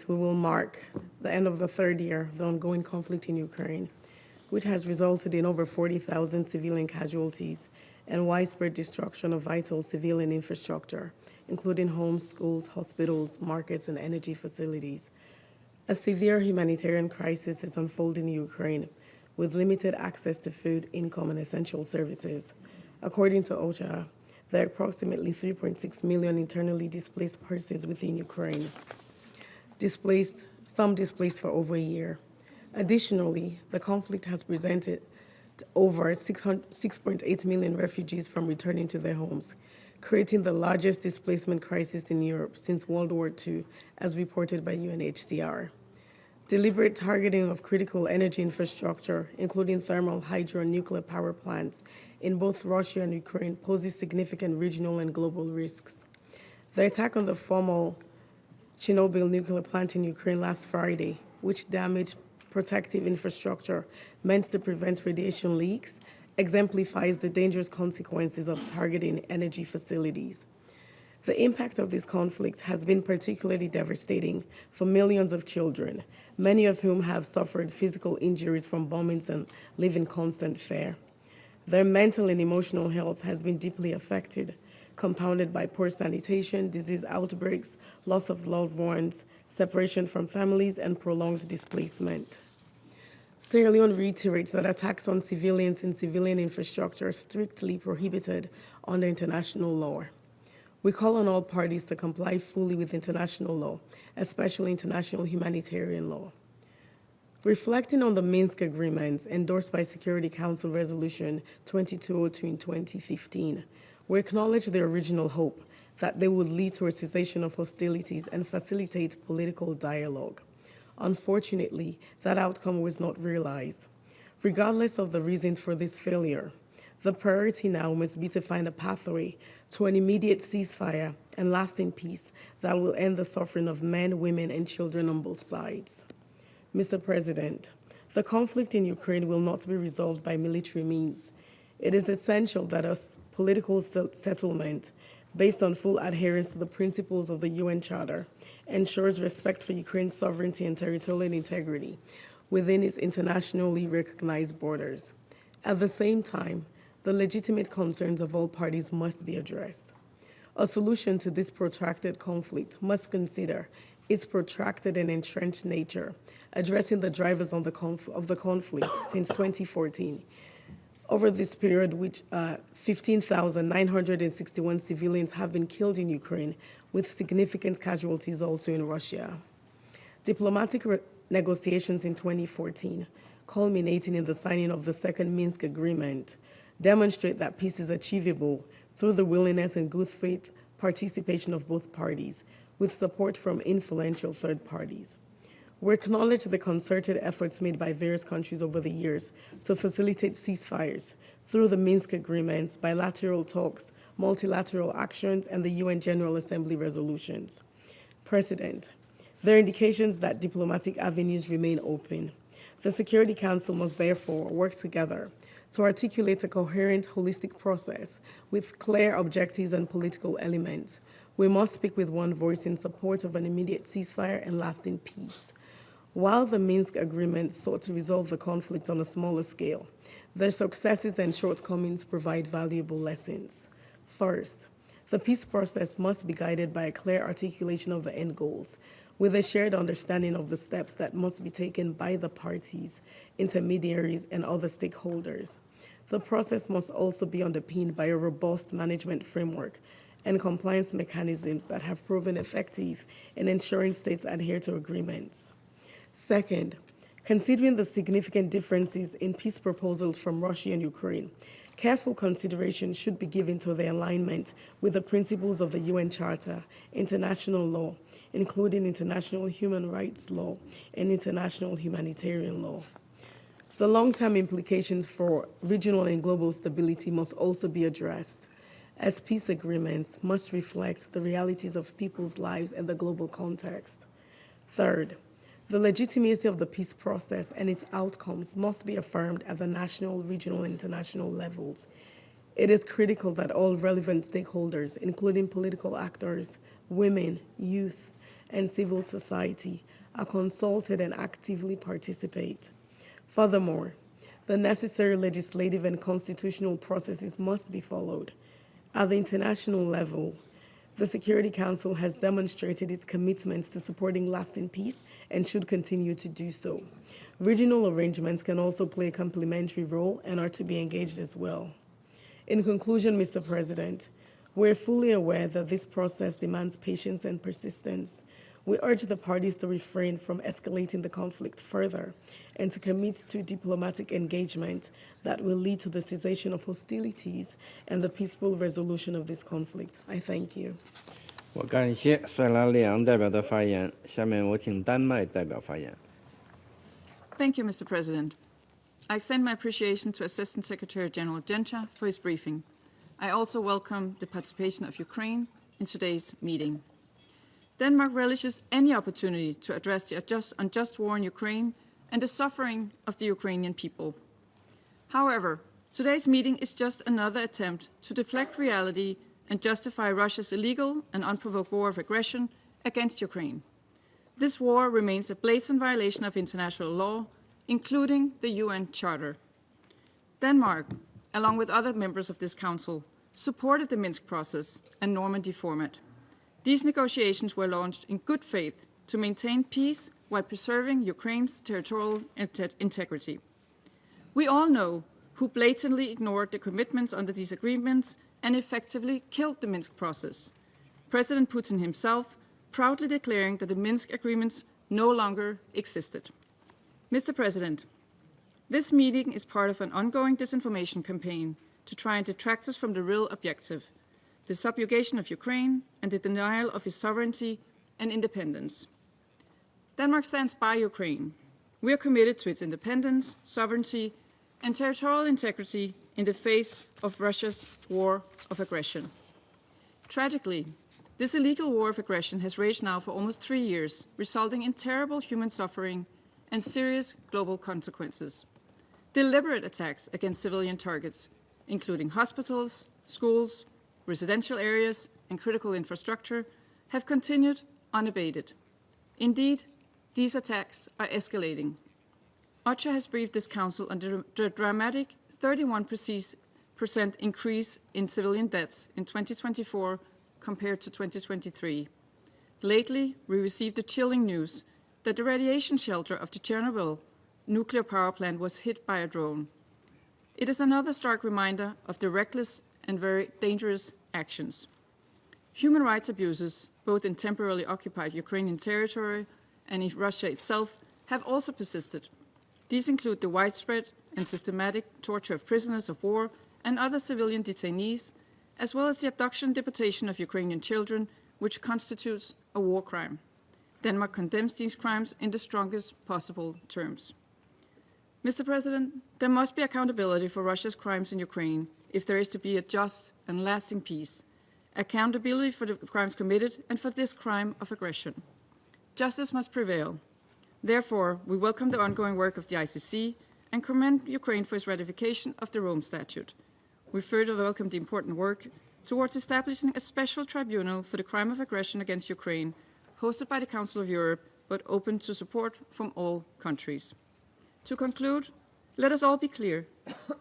we will mark the end of the third year of the ongoing conflict in Ukraine, which has resulted in over 40,000 civilian casualties and widespread destruction of vital civilian infrastructure, including homes, schools, hospitals, markets, and energy facilities. A severe humanitarian crisis is unfolding in Ukraine, with limited access to food, income, and essential services. According to OCHA, there are approximately 3.6 million internally displaced persons within Ukraine, some displaced for over a year. Additionally, the conflict has prevented over 6.8 million refugees from returning to their homes, creating the largest displacement crisis in Europe since World War II, as reported by UNHCR. Deliberate targeting of critical energy infrastructure, including thermal, hydro, and nuclear power plants in both Russia and Ukraine, poses significant regional and global risks. The attack on the former Chernobyl nuclear plant in Ukraine last Friday, which damaged protective infrastructure meant to prevent radiation leaks, exemplifies the dangerous consequences of targeting energy facilities. The impact of this conflict has been particularly devastating for millions of children, many of whom have suffered physical injuries from bombings and live in constant fear. Their mental and emotional health has been deeply affected, compounded by poor sanitation, disease outbreaks, loss of loved ones, separation from families, and prolonged displacement. Sierra Leone reiterates that attacks on civilians and civilian infrastructure are strictly prohibited under international law. We call on all parties to comply fully with international law, especially international humanitarian law. Reflecting on the Minsk agreements endorsed by Security Council Resolution 2202 in 2015, we acknowledge the original hope that they would lead to a cessation of hostilities and facilitate political dialogue. Unfortunately, that outcome was not realized. Regardless of the reasons for this failure, the priority now must be to find a pathway to an immediate ceasefire and lasting peace that will end the suffering of men, women, and children on both sides. Mr. President, the conflict in Ukraine will not be resolved by military means. It is essential that a political settlement based on full adherence to the principles of the UN Charter ensures respect for Ukraine's sovereignty and territorial integrity within its internationally recognized borders. At the same time, the legitimate concerns of all parties must be addressed. A solution to this protracted conflict must consider its protracted and entrenched nature, addressing the drivers of the conflict since 2014. Over this period, 15,961 civilians have been killed in Ukraine, with significant casualties also in Russia. Diplomatic negotiations in 2014, culminating in the signing of the Second Minsk Agreement, demonstrate that peace is achievable through the willingness and good faith participation of both parties, with support from influential third parties. We acknowledge the concerted efforts made by various countries over the years to facilitate ceasefires through the Minsk agreements, bilateral talks, multilateral actions, and the UN General Assembly resolutions. President, there are indications that diplomatic avenues remain open. The Security Council must therefore work together to articulate a coherent, holistic process with clear objectives and political elements. We must speak with one voice in support of an immediate ceasefire and lasting peace. While the Minsk agreement sought to resolve the conflict on a smaller scale, their successes and shortcomings provide valuable lessons. First, the peace process must be guided by a clear articulation of the end goals, with a shared understanding of the steps that must be taken by the parties, intermediaries, and other stakeholders. The process must also be underpinned by a robust management framework and compliance mechanisms that have proven effective in ensuring states adhere to agreements. Second, considering the significant differences in peace proposals from Russia and Ukraine, careful consideration should be given to their alignment with the principles of the UN Charter, international law, including international human rights law and international humanitarian law. The long-term implications for regional and global stability must also be addressed, as peace agreements must reflect the realities of people's lives and the global context. Third, the legitimacy of the peace process and its outcomes must be affirmed at the national, regional, and international levels. It is critical that all relevant stakeholders, including political actors, women, youth, and civil society are consulted and actively participate. Furthermore, the necessary legislative and constitutional processes must be followed. At the international level, the Security Council has demonstrated its commitment to supporting lasting peace and should continue to do so. Regional arrangements can also play a complementary role and are to be engaged as well. In conclusion, Mr. President, we're fully aware that this process demands patience and persistence. We urge the parties to refrain from escalating the conflict further and to commit to diplomatic engagement that will lead to the cessation of hostilities and the peaceful resolution of this conflict. I thank you. 我感谢塞拉利昂代表的发言。下面我请丹麦代表发言。Thank you, Mr. President. I extend my appreciation to Assistant Secretary General Genscher for his briefing. I also welcome the participation of Ukraine in today's meeting. Denmark relishes any opportunity to address the unjust war in Ukraine and the suffering of the Ukrainian people. However, today's meeting is just another attempt to deflect reality and justify Russia's illegal and unprovoked war of aggression against Ukraine. This war remains a blatant violation of international law, including the UN Charter. Denmark, along with other members of this Council, supported the Minsk process and Normandy format. These negotiations were launched in good faith to maintain peace while preserving Ukraine's territorial integrity. We all know who blatantly ignored the commitments under these agreements and effectively killed the Minsk process. President Putin himself proudly declaring that the Minsk agreements no longer existed. Mr. President, this meeting is part of an ongoing disinformation campaign to try and detract us from the real objective, the subjugation of Ukraine and the denial of its sovereignty and independence. Denmark stands by Ukraine. We are committed to its independence, sovereignty, and territorial integrity in the face of Russia's war of aggression. Tragically, this illegal war of aggression has raged now for almost 3 years, resulting in terrible human suffering and serious global consequences. Deliberate attacks against civilian targets, including hospitals, schools, residential areas, and critical infrastructure, have continued unabated. Indeed, these attacks are escalating. OCHA has briefed this Council on the dramatic 31% increase in civilian deaths in 2024 compared to 2023. Lately, we received the chilling news that the radiation shelter of the Chernobyl nuclear power plant was hit by a drone. It is another stark reminder of the reckless and very dangerous actions. Human rights abuses, both in temporarily occupied Ukrainian territory and in Russia itself, have also persisted. These include the widespread and systematic torture of prisoners of war and other civilian detainees, as well as the abduction and deportation of Ukrainian children, which constitutes a war crime. Denmark condemns these crimes in the strongest possible terms. Mr. President, there must be accountability for Russia's crimes in Ukraine if there is to be a just and lasting peace. Accountability for the crimes committed and for this crime of aggression. Justice must prevail. Therefore, we welcome the ongoing work of the ICC and commend Ukraine for its ratification of the Rome Statute. We further welcome the important work towards establishing a special tribunal for the crime of aggression against Ukraine, hosted by the Council of Europe, but open to support from all countries. To conclude, let us all be clear.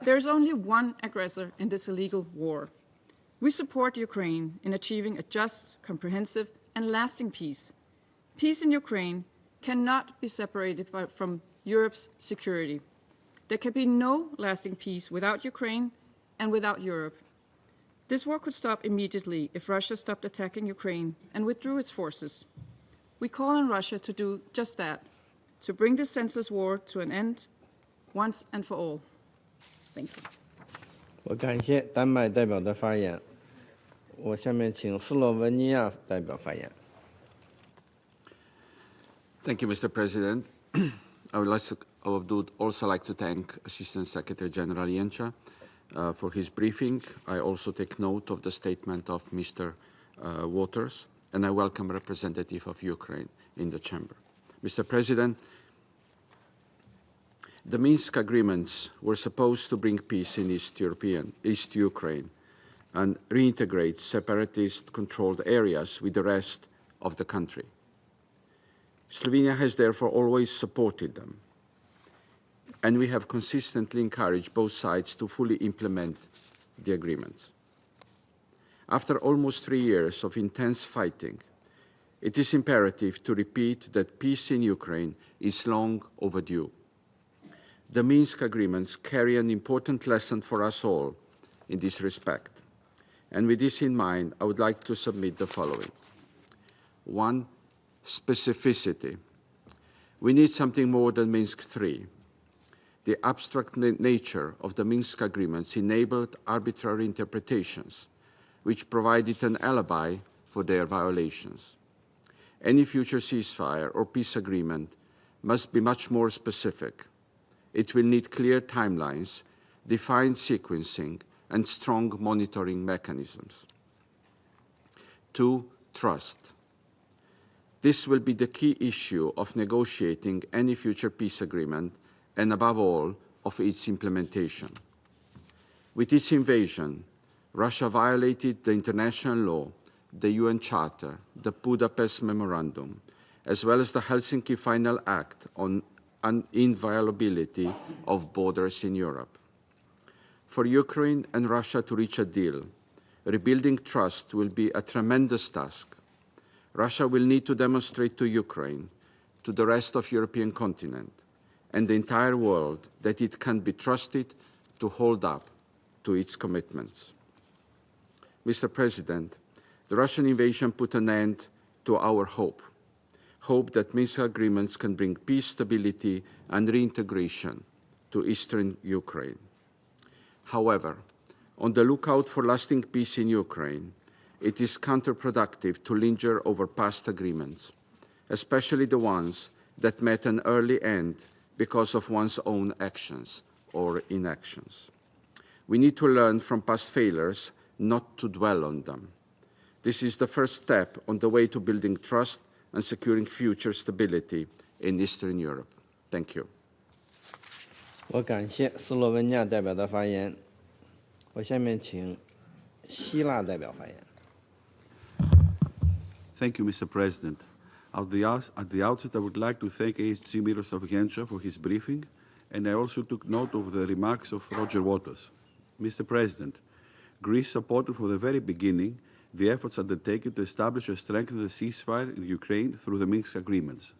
There is only one aggressor in this illegal war. We support Ukraine in achieving a just, comprehensive, and lasting peace. Peace in Ukraine cannot be separated from Europe's security. There can be no lasting peace without Ukraine and without Europe. This war could stop immediately if Russia stopped attacking Ukraine and withdrew its forces. We call on Russia to do just that, to bring this senseless war to an end once and for all. Thank you. 我感谢丹麦代表的发言。我下面请斯洛文尼亚代表发言。Thank you, Mr. President. I would also like to thank Assistant Secretary General Jenča for his briefing. I also take note of the statement of Mr. Waters, and I welcome representative of Ukraine in the chamber. Mr. President, the Minsk agreements were supposed to bring peace in East Ukraine and reintegrate separatist-controlled areas with the rest of the country. Slovenia has therefore always supported them, and we have consistently encouraged both sides to fully implement the agreements. After almost 3 years of intense fighting, it is imperative to repeat that peace in Ukraine is long overdue. The Minsk agreements carry an important lesson for us all in this respect. And with this in mind, I would like to submit the following. 1. Specificity. We need something more than Minsk III. The abstract nature of the Minsk agreements enabled arbitrary interpretations, which provided an alibi for their violations. Any future ceasefire or peace agreement must be much more specific. It will need clear timelines, defined sequencing, and strong monitoring mechanisms. 2. Trust. This will be the key issue of negotiating any future peace agreement and, above all, of its implementation. With its invasion, Russia violated the international law, the UN Charter, the Budapest Memorandum, as well as the Helsinki Final Act on inviolability of borders in Europe. For Ukraine and Russia to reach a deal, rebuilding trust will be a tremendous task. Russia will need to demonstrate to Ukraine, to the rest of the European continent, and the entire world that it can be trusted to hold up to its commitments. Mr. President, the Russian invasion put an end to our hope that Minsk agreements can bring peace, stability, and reintegration to eastern Ukraine. However, on the lookout for lasting peace in Ukraine, it is counterproductive to linger over past agreements, especially the ones that met an early end because of one's own actions or inactions. We need to learn from past failures, not to dwell on them. This is the first step on the way to building trust and securing future stability in Eastern Europe. Thank you. 我感谢斯洛文尼亚代表的发言。我下面请希腊代表发言。 Thank you, Mr. President. At the outset, I would like to thank AHG Miroslav Genscher for his briefing, and I also took note of the remarks of Roger Waters. Mr. President, Greece supported from the very beginning the efforts undertaken to establish and strengthen the ceasefire in Ukraine through the Minsk agreements.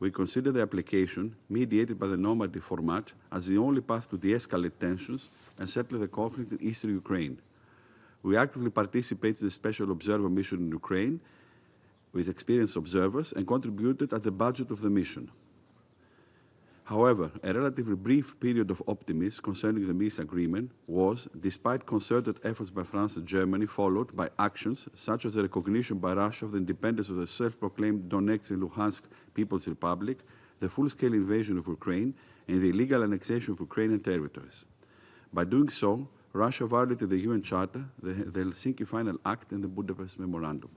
We consider the application, mediated by the normative format, as the only path to de-escalate tensions and settle the conflict in eastern Ukraine. We actively participated in the Special Observer Mission in Ukraine with experienced observers and contributed at the budget of the mission. However, a relatively brief period of optimism concerning the Minsk agreement was, despite concerted efforts by France and Germany, followed by actions such as the recognition by Russia of the independence of the self-proclaimed Donetsk and Luhansk People's Republic, the full-scale invasion of Ukraine, and the illegal annexation of Ukrainian territories. By doing so, Russia violated the UN Charter, the Helsinki Final Act, and the Budapest Memorandum.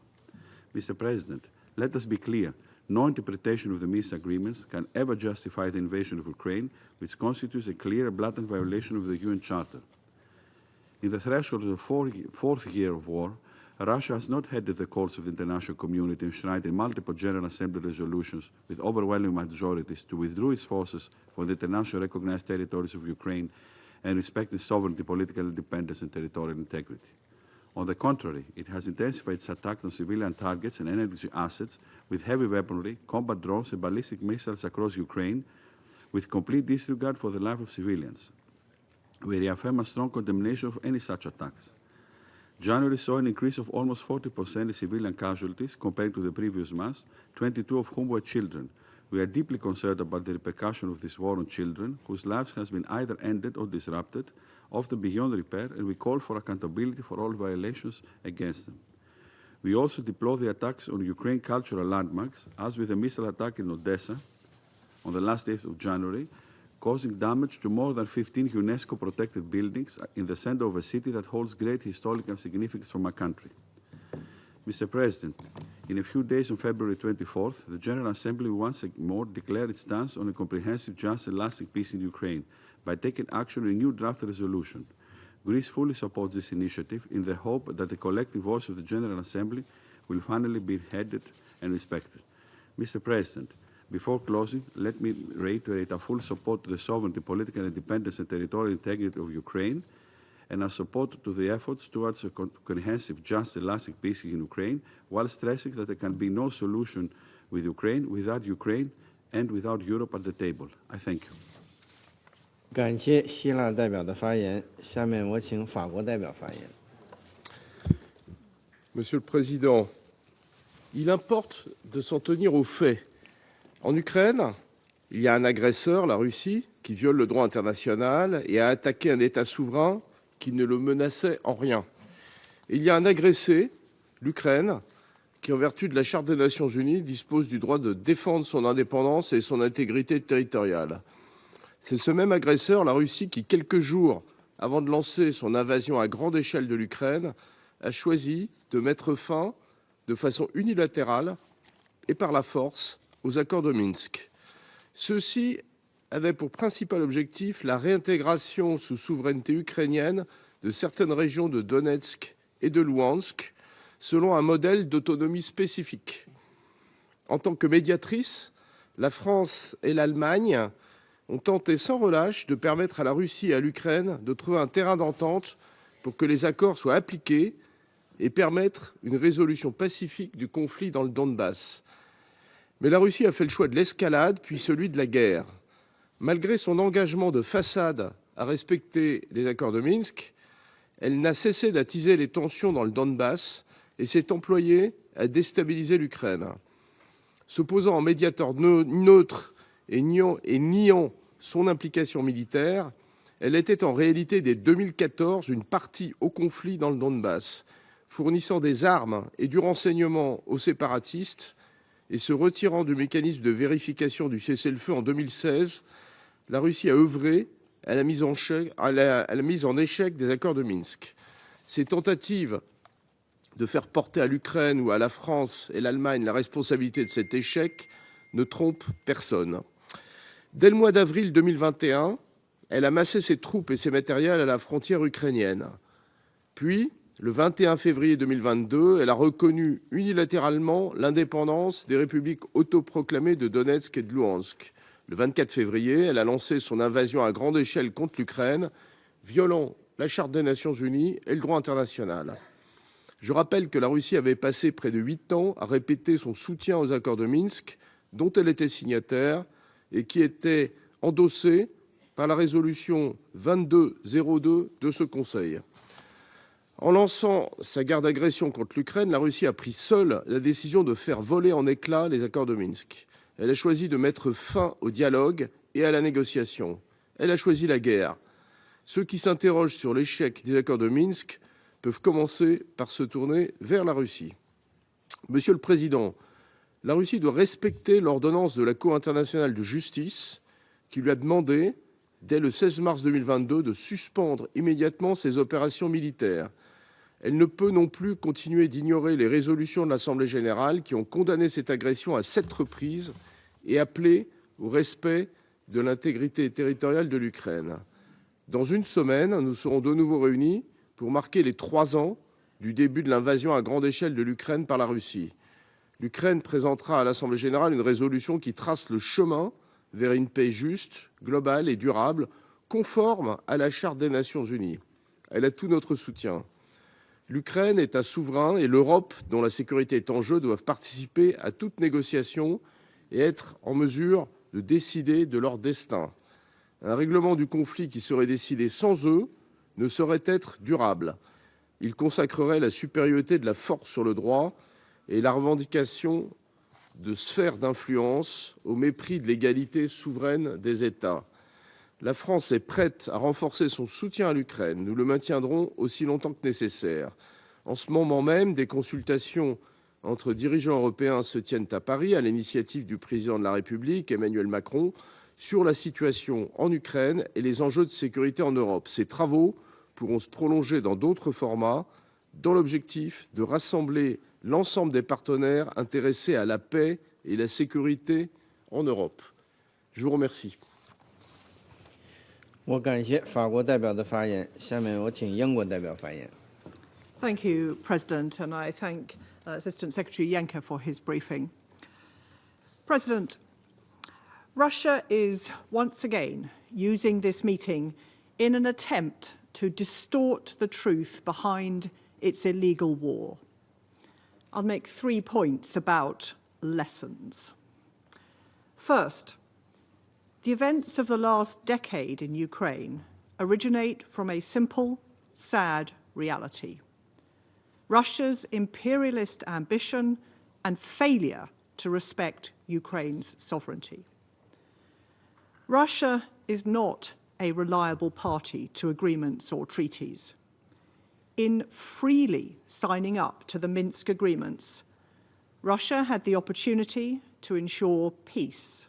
Mr. President, let us be clear. No interpretation of the Minsk agreements can ever justify the invasion of Ukraine, which constitutes a clear and blatant violation of the UN Charter. In the threshold of the fourth year of war, Russia has not heeded the calls of the international community enshrined in multiple General Assembly resolutions with overwhelming majorities to withdraw its forces from the internationally recognized territories of Ukraine and respect its sovereignty, political independence, and territorial integrity. On the contrary, it has intensified its attacks on civilian targets and energy assets with heavy weaponry, combat drones, and ballistic missiles across Ukraine, with complete disregard for the life of civilians. We reaffirm a strong condemnation of any such attacks. January saw an increase of almost 40% in civilian casualties compared to the previous months, 22 of whom were children. We are deeply concerned about the repercussion of this war on children, whose lives has been either ended or disrupted, often beyond repair, and we call for accountability for all violations against them. We also deplore the attacks on Ukraine cultural landmarks, as with the missile attack in Odessa on the last day of January, causing damage to more than 15 UNESCO-protected buildings in the center of a city that holds great historical significance for my country. Mr. President, in a few days on February 24th, the General Assembly once more declared its stance on a comprehensive, just and lasting peace in Ukraine by taking action on a new draft resolution. Greece fully supports this initiative in the hope that the collective voice of the General Assembly will finally be heeded and respected. Mr. President, before closing, let me reiterate our full support to the sovereignty, political independence, and territorial integrity of Ukraine, and our support to the efforts towards a comprehensive, just, and lasting peace in Ukraine, while stressing that there can be no solution with Ukraine without Ukraine and without Europe at the table. I thank you. 感谢希腊代表的发言，下面我请法国代表发言。 Monsieur le Président, il importe de s'en tenir aux faits. En Ukraine, il y a un agresseur, la Russie, qui viole le droit international et a attaqué un État souverain qui ne le menaçait en rien. Et il y a un agressé, l'Ukraine, qui, en vertu de la Charte des Nations Unies, dispose du droit de défendre son indépendance et son intégrité territoriale. C'est ce même agresseur, la Russie, qui, quelques jours avant de lancer son invasion à grande échelle de l'Ukraine, a choisi de mettre fin, de façon unilatérale et par la force, aux accords de Minsk. Ceux-ci avaient pour principal objectif la réintégration sous souveraineté ukrainienne de certaines régions de Donetsk et de Louhansk, selon un modèle d'autonomie spécifique. En tant que médiatrice, la France et l'Allemagne ont tenté sans relâche de permettre à la Russie et à l'Ukraine de trouver un terrain d'entente pour que les accords soient appliqués et permettre une résolution pacifique du conflit dans le Donbass. Mais la Russie a fait le choix de l'escalade, puis celui de la guerre. Malgré son engagement de façade à respecter les accords de Minsk, elle n'a cessé d'attiser les tensions dans le Donbass et s'est employée à déstabiliser l'Ukraine. S'opposant en médiateur neutre et niant son implication militaire, elle était en réalité dès 2014 une partie au conflit dans le Donbass, fournissant des armes et du renseignement aux séparatistes et se retirant du mécanisme de vérification du cessez-le-feu en 2016, la Russie a œuvré à la mise en échec des accords de Minsk. Ces tentatives de faire porter à l'Ukraine ou à la France et l'Allemagne la responsabilité de cet échec ne trompent personne. Dès le mois d'avril 2021, elle a massé ses troupes et ses matériels à la frontière ukrainienne. Puis, le 21 février 2022, elle a reconnu unilatéralement l'indépendance des républiques autoproclamées de Donetsk et de Louhansk. Le 24 février, elle a lancé son invasion à grande échelle contre l'Ukraine, violant la Charte des Nations Unies et le droit international. Je rappelle que la Russie avait passé près de 8 ans à répéter son soutien aux accords de Minsk, dont elle était signataire, et qui étaient endossés par la résolution 2202 de ce Conseil. En lançant sa guerre d'agression contre l'Ukraine, la Russie a pris seule la décision de faire voler en éclats les accords de Minsk. Elle a choisi de mettre fin au dialogue et à la négociation. Elle a choisi la guerre. Ceux qui s'interrogent sur l'échec des accords de Minsk peuvent commencer par se tourner vers la Russie. Monsieur le Président, la Russie doit respecter l'ordonnance de la Cour internationale de justice qui lui a demandé, dès le 16 mars 2022, de suspendre immédiatement ses opérations militaires. Elle ne peut non plus continuer d'ignorer les résolutions de l'Assemblée générale qui ont condamné cette agression à 7 reprises et appelé au respect de l'intégrité territoriale de l'Ukraine. Dans une semaine, nous serons de nouveau réunis pour marquer les 3 ans du début de l'invasion à grande échelle de l'Ukraine par la Russie. L'Ukraine présentera à l'Assemblée générale une résolution qui trace le chemin vers une paix juste, globale et durable, conforme à la Charte des Nations Unies. Elle a tout notre soutien. L'Ukraine est un souverain et l'Europe, dont la sécurité est en jeu, doivent participer à toute négociation et être en mesure de décider de leur destin. Un règlement du conflit qui serait décidé sans eux ne saurait être durable. Il consacrerait la supériorité de la force sur le droit et la revendication de sphères d'influence au mépris de l'égalité souveraine des États. La France est prête à renforcer son soutien à l'Ukraine. Nous le maintiendrons aussi longtemps que nécessaire. En ce moment même, des consultations entre dirigeants européens se tiennent à Paris à l'initiative du président de la République, Emmanuel Macron, sur la situation en Ukraine et les enjeux de sécurité en Europe. Ces travaux pourront se prolonger dans d'autres formats, dans l'objectif de rassembler l'ensemble des partenaires intéressés à la paix et la sécurité en Europe. Je vous remercie. 我感谢法国代表的发言，下面我请英国代表发言。 Thank you, President, and I thank Assistant Secretary Yenker for his briefing. President, Russia is once again using this meeting in an attempt to distort the truth behind its illegal war. I'll make 3 points about lessons. First, the events of the last decade in Ukraine originate from a simple, sad reality. Russia's imperialist ambition and failure to respect Ukraine's sovereignty. Russia is not a reliable party to agreements or treaties. In freely signing up to the Minsk agreements, Russia had the opportunity to ensure peace.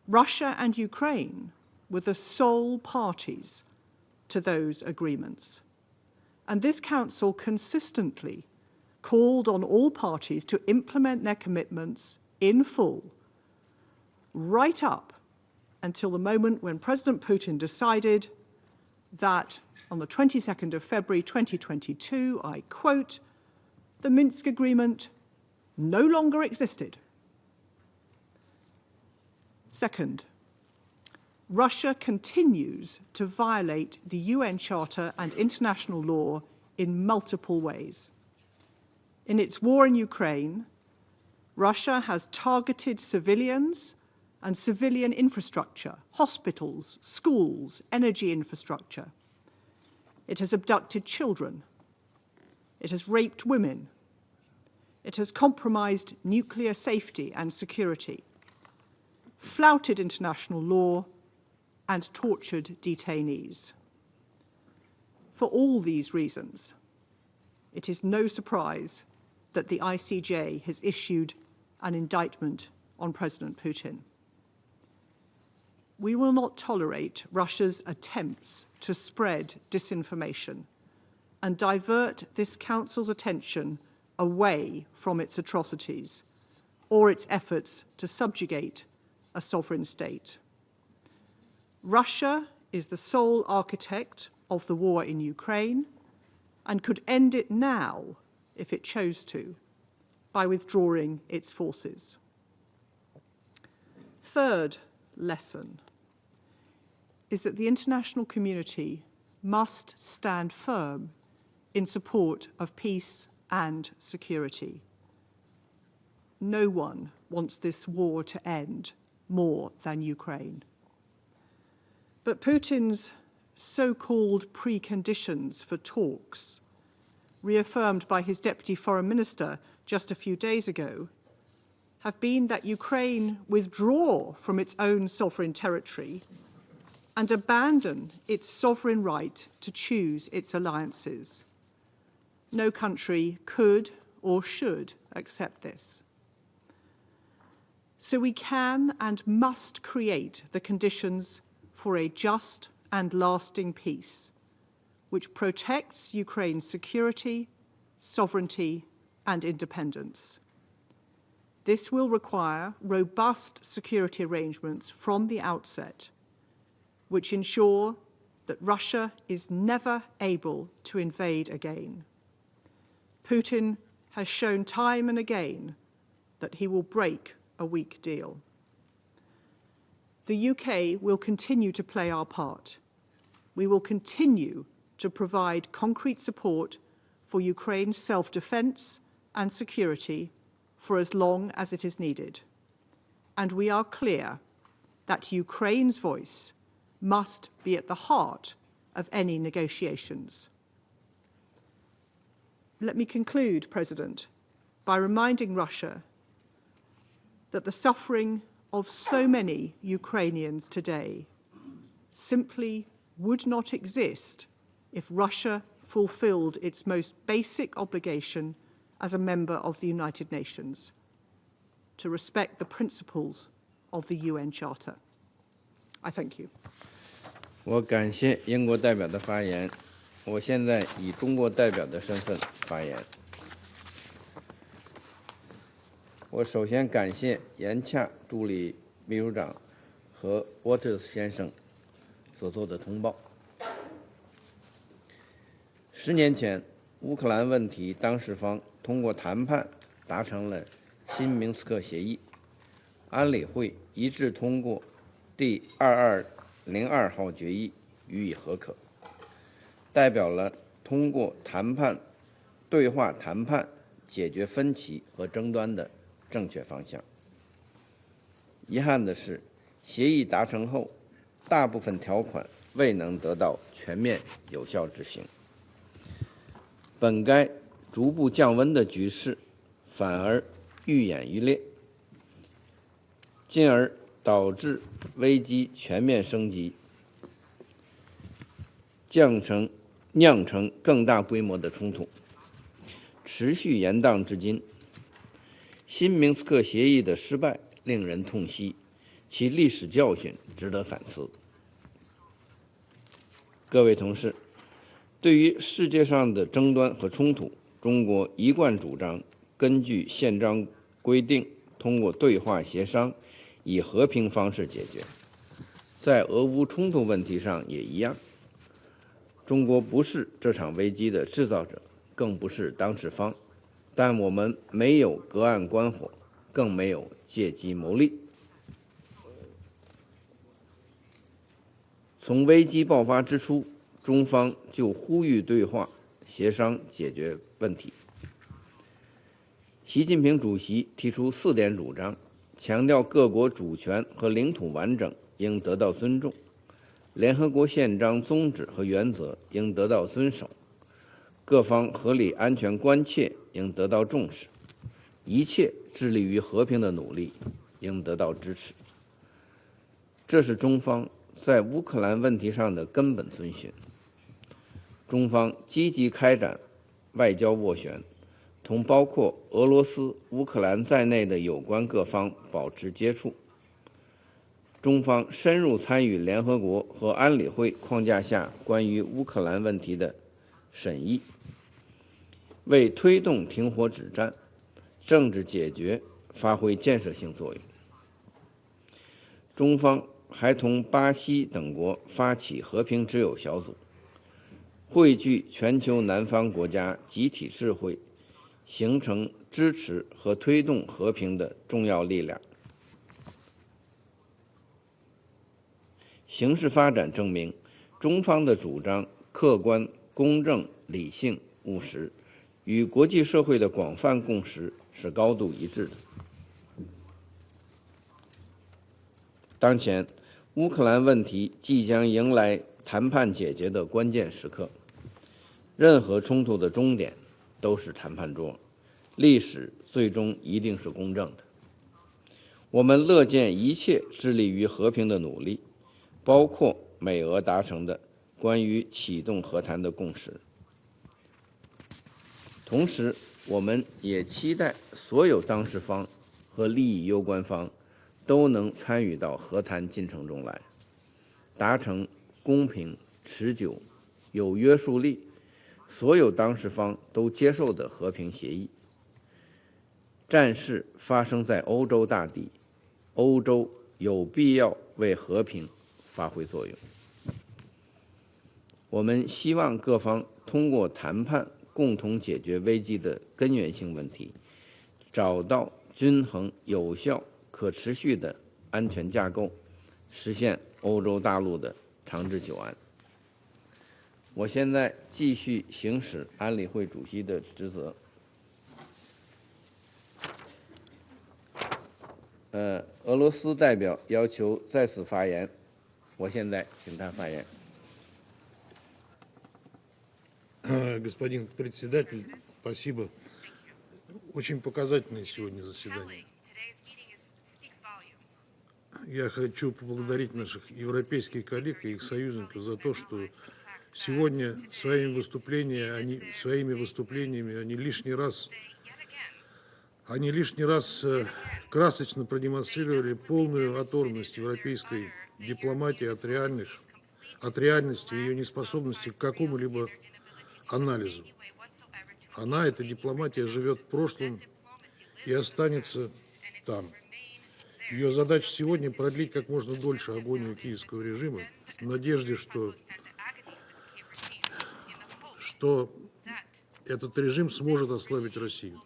Russia and Ukraine were the sole parties to those agreements. And this Council consistently called on all parties to implement their commitments in full, right up until the moment when President Putin decided that on the 22nd of February 2022, I quote, the Minsk agreement no longer existed. Second, Russia continues to violate the UN Charter and international law in multiple ways. In its war in Ukraine, Russia has targeted civilians and civilian infrastructure, hospitals, schools, energy infrastructure. It has abducted children. It has raped women. It has compromised nuclear safety and security, flouted international law, and tortured detainees. For all these reasons, it is no surprise that the ICJ has issued an indictment on President Putin. We will not tolerate Russia's attempts to spread disinformation and divert this Council's attention away from its atrocities or its efforts to subjugate a sovereign state. Russia is the sole architect of the war in Ukraine and could end it now, if it chose to, by withdrawing its forces. Third lesson is that the international community must stand firm in support of peace and security. No one wants this war to end more than Ukraine. But Putin's so-called preconditions for talks, reaffirmed by his deputy foreign minister just a few days ago, have been that Ukraine withdraw from its own sovereign territory and abandon its sovereign right to choose its alliances. No country could or should accept this. So we can and must create the conditions for a just and lasting peace, which protects Ukraine's security, sovereignty, and independence. This will require robust security arrangements from the outset, which ensure that Russia is never able to invade again. Putin has shown time and again that he will break a weak deal. The UK will continue to play our part. We will continue to provide concrete support for Ukraine's self-defense and security for as long as it is needed. And we are clear that Ukraine's voice must be at the heart of any negotiations. Let me conclude, President, by reminding Russia that the suffering of so many Ukrainians today simply would not exist if Russia fulfilled its most basic obligation as a member of the United Nations, to respect the principles of the UN Charter. I thank you. 我感谢英国代表的发言。我现在以中国代表的身份发言。我首先感谢严洽助理秘书长和 Waters 先生所做的通报。10年前，乌克兰问题当事方通过谈判达成了新明斯克协议，安理会一致通过第2202号决议予以核可，代表了通过对话谈判解决分歧和争端的正确方向。遗憾的是，协议达成后，大部分条款未能得到全面有效执行。本该逐步降温的局势，反而愈演愈烈，进而导致危机全面升级，酿成更大规模的冲突，持续延宕至今。新明斯克协议的失败令人痛惜，其历史教训值得反思。各位同事，对于世界上的争端和冲突，中国一贯主张根据宪章规定，通过对话协商，以和平方式解决。在俄乌冲突问题上也一样，中国不是这场危机的制造者，更不是当事方，但我们没有隔岸观火，更没有借机谋利。从危机爆发之初，中方就呼吁对话协商解决问题。习近平主席提出4点主张，强调各国主权和领土完整应得到尊重，联合国宪章宗旨和原则应得到遵守，各方合理安全关切应得到重视，一切致力于和平的努力应得到支持。这是中方在乌克兰问题上的根本遵循。中方积极开展外交斡旋，同包括俄罗斯、乌克兰在内的有关各方保持接触。中方深入参与联合国和安理会框架下关于乌克兰问题的审议，为推动停火止战、政治解决发挥建设性作用。中方还同巴西等国发起和平之友小组，汇聚全球南方国家集体智慧，形成支持和推动和平的重要力量。形势发展证明，中方的主张客观、公正、理性、务实，与国际社会的广泛共识是高度一致的。当前，乌克兰问题即将迎来谈判解决的关键时刻，任何冲突的终点都是谈判桌，历史最终一定是公正的。我们乐见一切致力于和平的努力，包括美俄达成的关于启动和谈的共识。同时，我们也期待所有当事方和利益攸关方都能参与到和谈进程中来，达成公平、持久、有约束力、所有当事方都接受的和平协议。战事发生在欧洲大地，欧洲有必要为和平发挥作用。我们希望各方通过谈判共同解决危机的根源性问题，找到均衡、有效、可持续的安全架构，实现欧洲大陆的长治久安。我现在继续行使安理会主席的职责。俄罗斯代表要求再次发言，我现在请他发言。Господин председатель, спасибо. Очень показательное сегодня заседание. Я хочу поблагодарить наших европейских коллег и их союзников за то, что сегодня своими выступлениями они лишний раз красочно продемонстрировали полную оторванность европейской дипломатии от реальности и ее неспособности к какому-либо анализу. Эта дипломатия, живет в прошлом и останется там. Ее задача сегодня продлить как можно дольше агонию киевского режима в надежде, что этот режим сможет ослабить Россию.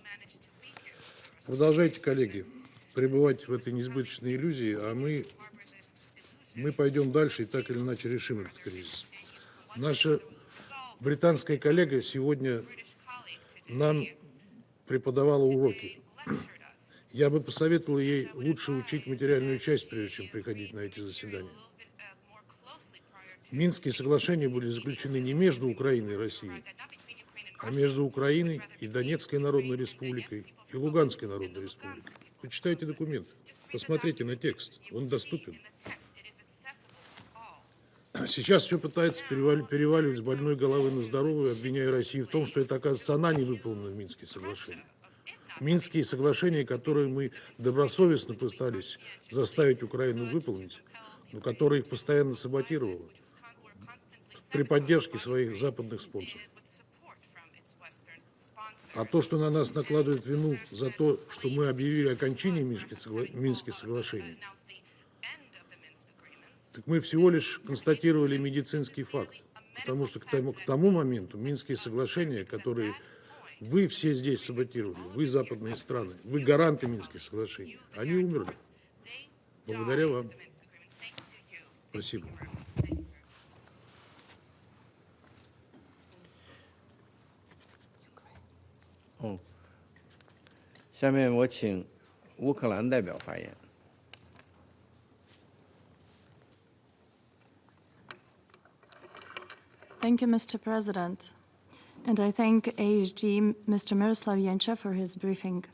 Продолжайте, коллеги, пребывать в этой несбыточной иллюзии, а мы пойдем дальше и так или иначе решим этот кризис. Наша британская коллега сегодня нам преподавала уроки. Я бы посоветовал ей лучше учить материальную часть, прежде чем приходить на эти заседания. Минские соглашения были заключены не между Украиной и Россией, а между Украиной и Донецкой Народной Республикой и Луганской Народной Республикой. Почитайте документ, посмотрите на текст, он доступен. Сейчас все пытается переваливать с больной головы на здоровую, обвиняя Россию в том, что это, оказывается, она не выполнила Минские соглашения. Минские соглашения, которые мы добросовестно пытались заставить Украину выполнить, но которая их постоянно саботировала при поддержке своих западных спонсоров. А то, что на нас накладывают вину за то, что мы объявили о кончине Минских соглашений, так мы всего лишь констатировали медицинский факт, потому что к тому моменту Минские соглашения, которые вы все здесь саботировали, вы западные страны, вы гаранты Минских соглашений, они умерли. Благодаря вам. Спасибо. 下面我请乌克兰代表发言。Thank you, Mr. President. And I thank AHG Mr. Miroslav Jenča for his briefing.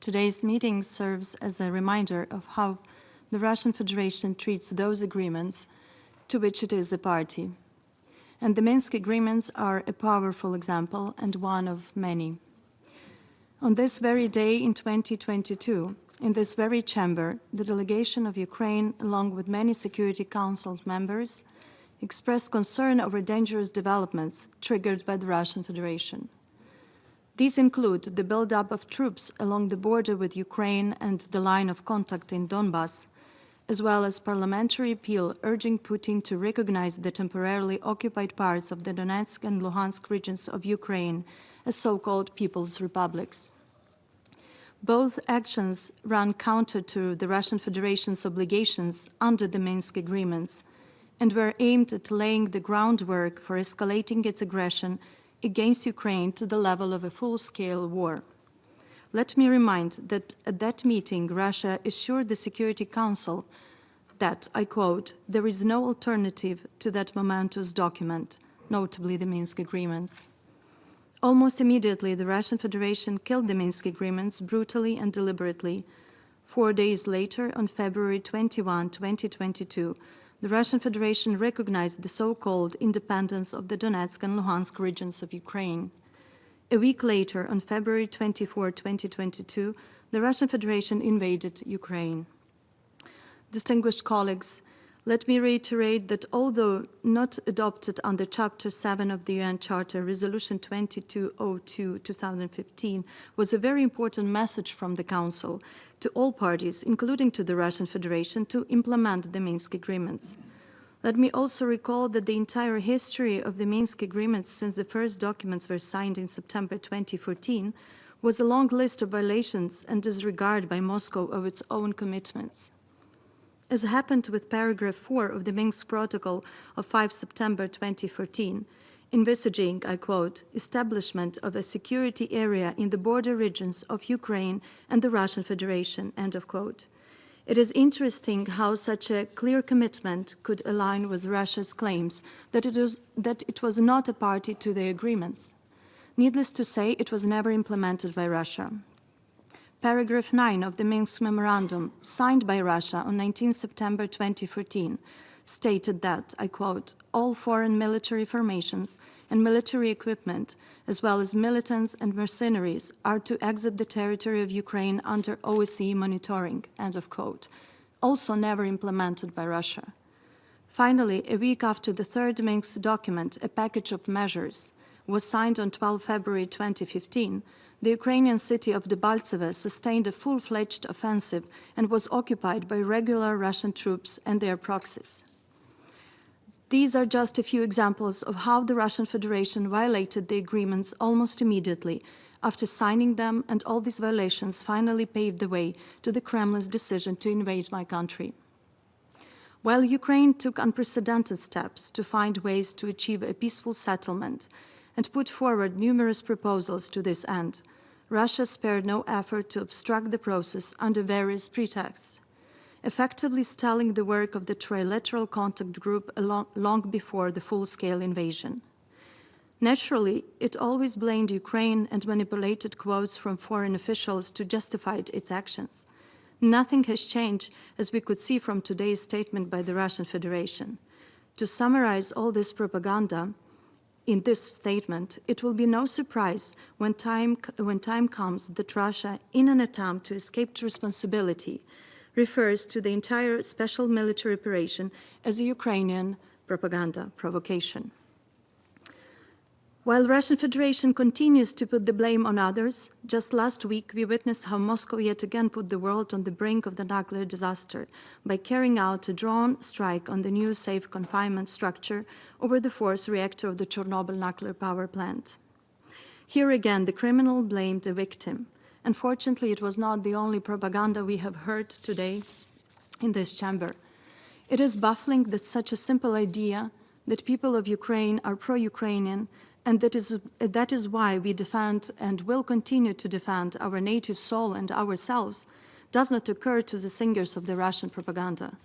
Today's meeting serves as a reminder of how the Russian Federation treats those agreements to which it is a party. And the Minsk agreements are a powerful example and one of many. On this very day in 2022, in this very chamber, the delegation of Ukraine, along with many Security Council members, expressed concern over dangerous developments triggered by the Russian Federation. These include the buildup of troops along the border with Ukraine and the line of contact in Donbass, as well as parliamentary appeal urging Putin to recognize the temporarily occupied parts of the Donetsk and Luhansk regions of Ukraine as so-called People's Republics. Both actions run counter to the Russian Federation's obligations under the Minsk agreements and were aimed at laying the groundwork for escalating its aggression against Ukraine to the level of a full-scale war. Let me remind that at that meeting, Russia assured the Security Council that, I quote, "there is no alternative to that momentous document," notably the Minsk agreements. Almost immediately, the Russian Federation killed the Minsk agreements brutally and deliberately. 4 days later, on February 21, 2022, the Russian Federation recognized the so-called independence of the Donetsk and Luhansk regions of Ukraine. A week later, on February 24, 2022, the Russian Federation invaded Ukraine. Distinguished colleagues, let me reiterate that although not adopted under Chapter 7 of the UN Charter, Resolution 2202/2015 was a very important message from the Council to all parties, including to the Russian Federation, to implement the Minsk agreements. Let me also recall that the entire history of the Minsk agreements since the first documents were signed in September 2014 was a long list of violations and disregard by Moscow of its own commitments. As happened with paragraph 4 of the Minsk Protocol of 5 September 2014, envisaging, I quote, "establishment of a security area in the border regions of Ukraine and the Russian Federation," end of quote. It is interesting how such a clear commitment could align with Russia's claims that it was not a party to the agreements. Needless to say, it was never implemented by Russia. Paragraph 9 of the Minsk Memorandum, signed by Russia on 19 September 2014, stated that, I quote, "all foreign military formations and military equipment, as well as militants and mercenaries, are to exit the territory of Ukraine under OSCE monitoring," end of quote, also never implemented by Russia. Finally, a week after the third Minsk document, a package of measures, was signed on 12 February 2015, the Ukrainian city of Debaltseve sustained a full-fledged offensive and was occupied by regular Russian troops and their proxies. These are just a few examples of how the Russian Federation violated the agreements almost immediately after signing them, and all these violations finally paved the way to the Kremlin's decision to invade my country. While Ukraine took unprecedented steps to find ways to achieve a peaceful settlement and put forward numerous proposals to this end, Russia spared no effort to obstruct the process under various pretexts, effectively stalling the work of the Trilateral Contact Group long before the full-scale invasion. Naturally, it always blamed Ukraine and manipulated quotes from foreign officials to justify its actions. Nothing has changed, as we could see from today's statement by the Russian Federation. To summarize all this propaganda in this statement, it will be no surprise when time comes that Russia, in an attempt to escape responsibility, refers to the entire special military operation as a Ukrainian propaganda provocation. While the Russian Federation continues to put the blame on others, just last week we witnessed how Moscow yet again put the world on the brink of the nuclear disaster by carrying out a drone strike on the new safe confinement structure over the fourth reactor of the Chernobyl nuclear power plant. Here again, the criminal blamed the victim. Unfortunately, it was not the only propaganda we have heard today in this chamber. It is baffling that such a simple idea that people of Ukraine are pro-Ukrainian, and that is why we defend and will continue to defend our native soul and ourselves, does not occur to the singers of the Russian propaganda.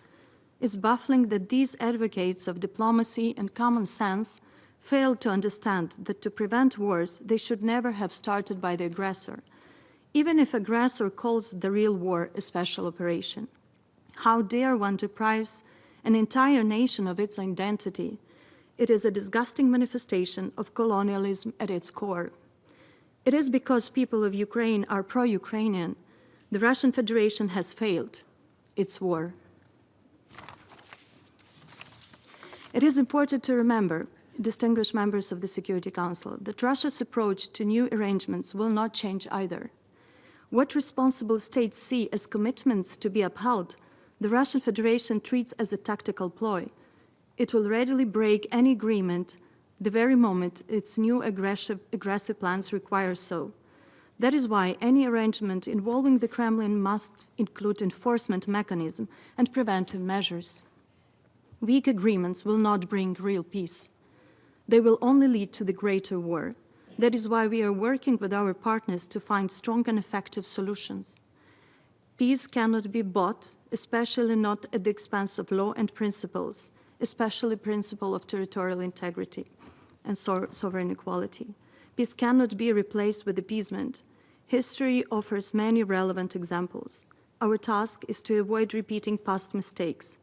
It's baffling that these advocates of diplomacy and common sense fail to understand that to prevent wars, they should never have started by the aggressor, even if aggressor calls the real war a special operation. How dare one deprive an entire nation of its identity? It is a disgusting manifestation of colonialism at its core. It is because people of Ukraine are pro-Ukrainian, the Russian Federation has failed its war. It is important to remember, distinguished members of the Security Council, that Russia's approach to new arrangements will not change either. What responsible states see as commitments to be upheld, the Russian Federation treats as a tactical ploy. It will readily break any agreement the very moment its new aggressive plans require so. That is why any arrangement involving the Kremlin must include enforcement mechanism and preventive measures. Weak agreements will not bring real peace. They will only lead to the greater war. That is why we are working with our partners to find strong and effective solutions. Peace cannot be bought, especially not at the expense of law and principles, especially principle of territorial integrity and sovereign equality. Peace cannot be replaced with appeasement. History offers many relevant examples. Our task is to avoid repeating past mistakes,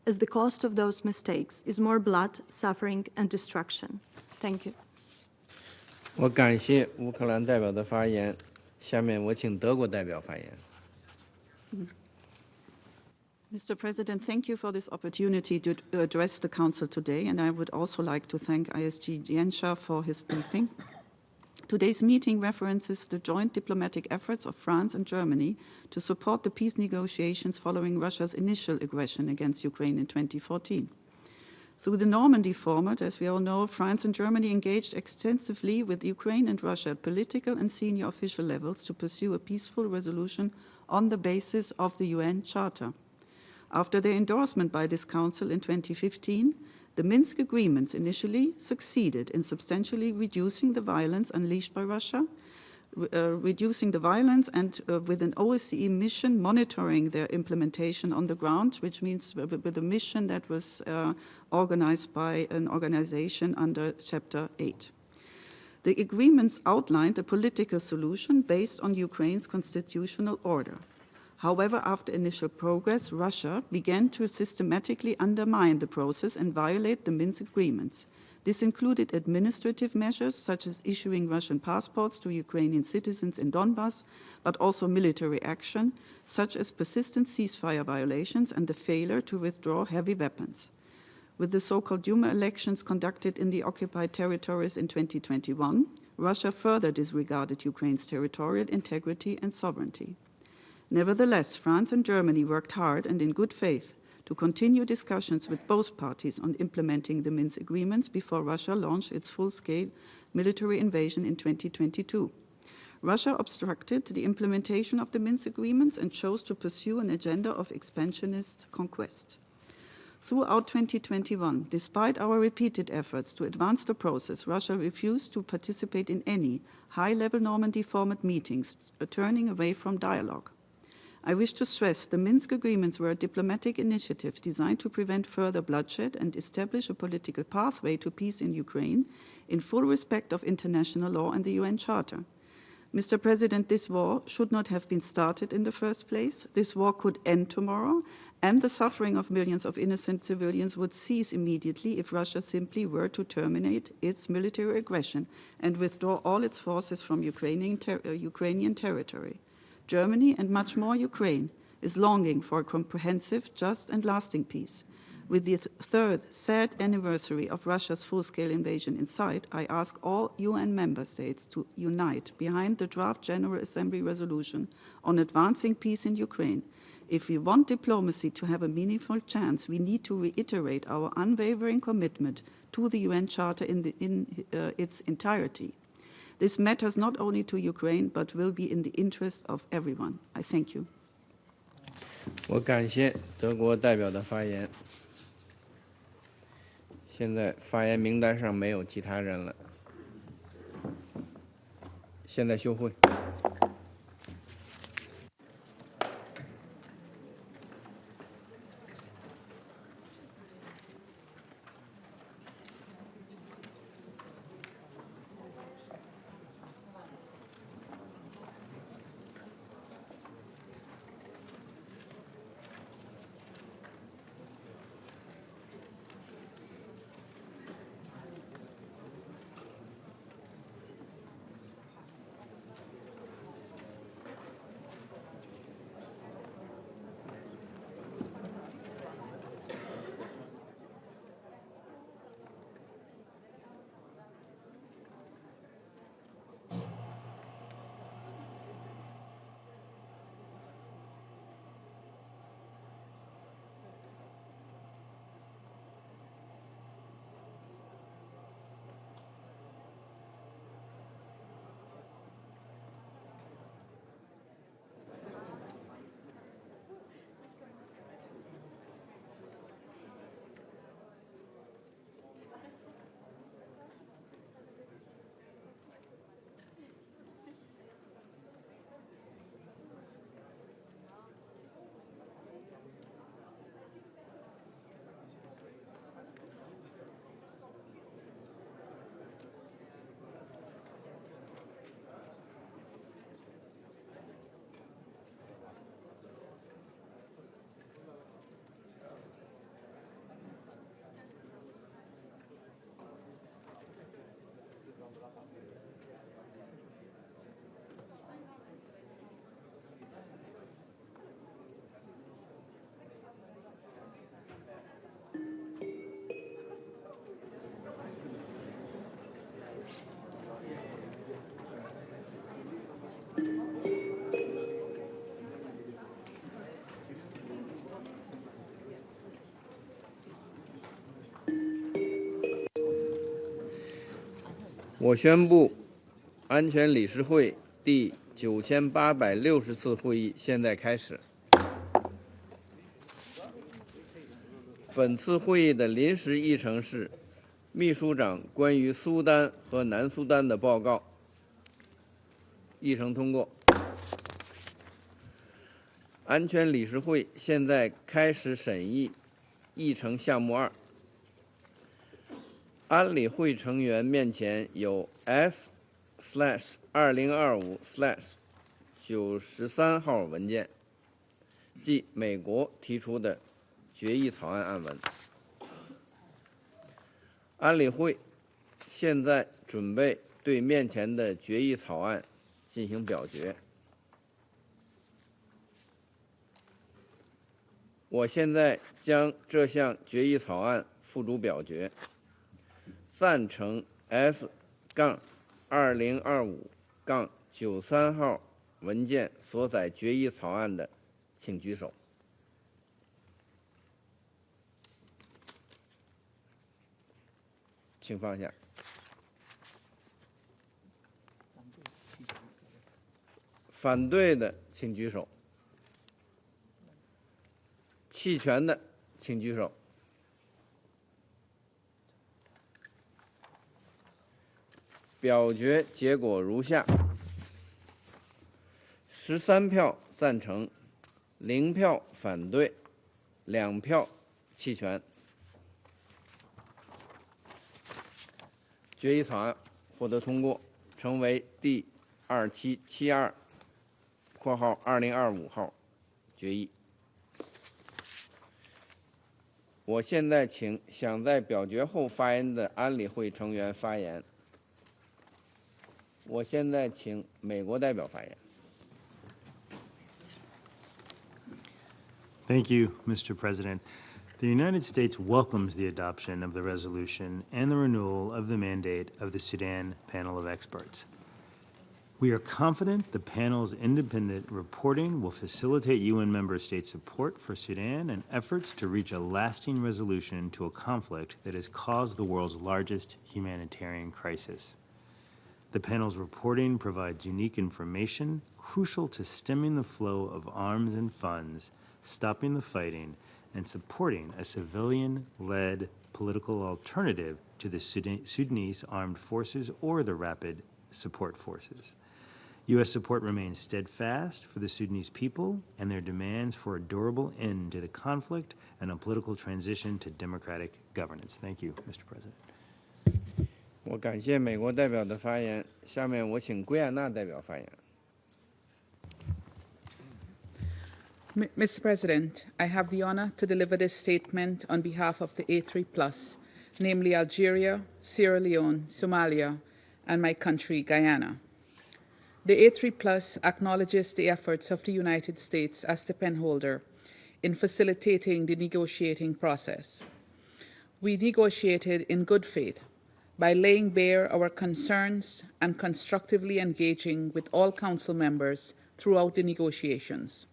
as the cost of those mistakes is more blood, suffering, and destruction. Thank you. 我感谢乌克兰代表的发言，下面我请德国代表发言。 Mr. President, thank you for this opportunity to address the Council today, and I would also like to thank ISG Jenscha for his briefing. Today's meeting references the joint diplomatic efforts of France and Germany to support the peace negotiations following Russia's initial aggression against Ukraine in 2014. Through the Normandy format, as we all know, France and Germany engaged extensively with Ukraine and Russia at political and senior official levels to pursue a peaceful resolution on the basis of the UN Charter. After their endorsement by this Council in 2015, the Minsk agreements initially succeeded in substantially reducing the violence unleashed by Russia, with an OSCE mission monitoring their implementation on the ground, which means with a mission that was organized by an organization under Chapter 8. The agreements outlined a political solution based on Ukraine's constitutional order. However, after initial progress, Russia began to systematically undermine the process and violate the Minsk agreements. This included administrative measures such as issuing Russian passports to Ukrainian citizens in Donbass, but also military action such as persistent ceasefire violations and the failure to withdraw heavy weapons. With the so-called Duma elections conducted in the occupied territories in 2021, Russia further disregarded Ukraine's territorial integrity and sovereignty. Nevertheless, France and Germany worked hard and in good faith to continue discussions with both parties on implementing the Minsk agreements before Russia launched its full-scale military invasion in 2022. Russia obstructed the implementation of the Minsk agreements and chose to pursue an agenda of expansionist conquest. Throughout 2021, despite our repeated efforts to advance the process, Russia refused to participate in any high-level Normandy format meetings, turning away from dialogue. I wish to stress the Minsk agreements were a diplomatic initiative designed to prevent further bloodshed and establish a political pathway to peace in Ukraine in full respect of international law and the UN Charter. Mr. President, this war should not have been started in the first place. This war could end tomorrow, and the suffering of millions of innocent civilians would cease immediately if Russia simply were to terminate its military aggression and withdraw all its forces from Ukrainian territory. Germany, and much more Ukraine, is longing for a comprehensive, just and lasting peace. With the third sad anniversary of Russia's full-scale invasion in sight, I ask all UN member states to unite behind the draft General Assembly resolution on advancing peace in Ukraine. If we want diplomacy to have a meaningful chance, we need to reiterate our unwavering commitment to the UN Charter in its entirety. This matters not only to Ukraine, but will be in the interest of everyone. I thank you. 我感谢德国代表的发言。现在发言名单上没有其他人了，现在休会。我宣布，安全理事会第9860次会议现在开始。本次会议的临时议程是秘书长关于苏丹和南苏丹的报告。议程通过。安全理事会现在开始审议议程项目2。安理会成员面前有 S/2025/93号文件，即美国提出的决议草案案文。安理会现在准备对面前的决议草案进行表决。我现在将这项决议草案付诸表决。赞成 S/2025-93号文件所载决议草案的，请举手。请放下。反对的请举手。弃权的请举手。表决结果如下：13票赞成，0票反对，2票弃权。决议草案获得通过，成为第2772（2025号）决议。我现在请想在表决后发言的安理会成员发言。我现在请美国代表发言。Thank you, Mr. President. The United States welcomes the adoption of the resolution and the renewal of the mandate of the Sudan Panel of Experts. We are confident the panel's independent reporting will facilitate UN member state support for Sudan and efforts to reach a lasting resolution to a conflict that has caused the world's largest humanitarian crisis. The panel's reporting provides unique information crucial to stemming the flow of arms and funds, stopping the fighting, and supporting a civilian-led political alternative to the Sudanese armed forces or the rapid support forces. U.S. support remains steadfast for the Sudanese people and their demands for a durable end to the conflict and a political transition to democratic governance. Thank you, Mr. President. 我感谢美国代表的发言，下面我请圭亚那代表发言。Mr. President, I have the honor to deliver this statement on behalf of the A3+, namely Algeria, Sierra Leone, Somalia, and my country, Guyana. The A3+ acknowledges the efforts of the United States as the penholder in facilitating the negotiating process. We negotiated in good faith by laying bare our concerns and constructively engaging with all Council members throughout the negotiations.